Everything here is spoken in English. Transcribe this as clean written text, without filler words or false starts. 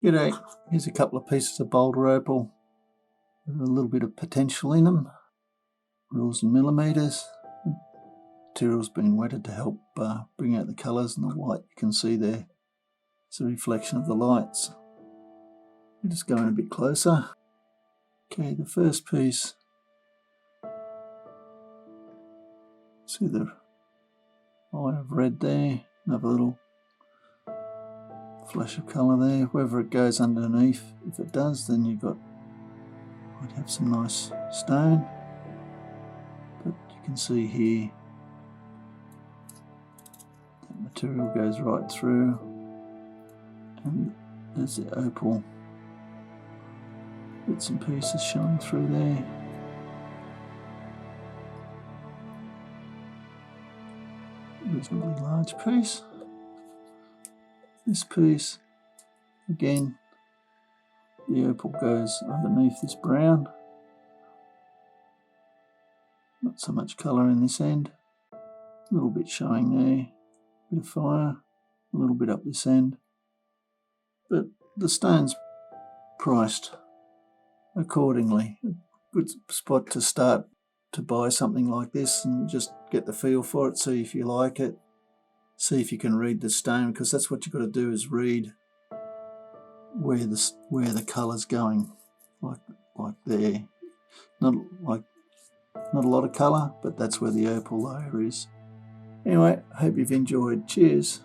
G'day, here's a couple of pieces of Boulder Opal with a little bit of potential in them, rules and millimetres. Material's been wetted to help bring out the colours, and the white you can see there. It's a reflection of the lights. We're just going a bit closer. Okay, the first piece, see the eye of red there, another little flash of colour there. Whether it goes underneath, if it does, then you've got, might have some nice stone. But you can see here that material goes right through, and there's the opal bits and pieces showing through there. Reasonably large piece. This piece, again, the opal goes underneath this brown. Not so much colour in this end. A little bit showing there, bit of fire, a little bit up this end. But the stone's priced accordingly. A good spot to start to buy something like this and just get the feel for it, see if you like it. See if you can read the stone, because that's what you've got to do, is read where the colour's going, like there. Not a lot of colour, but that's where the opal layer is. Anyway, I hope you've enjoyed. Cheers.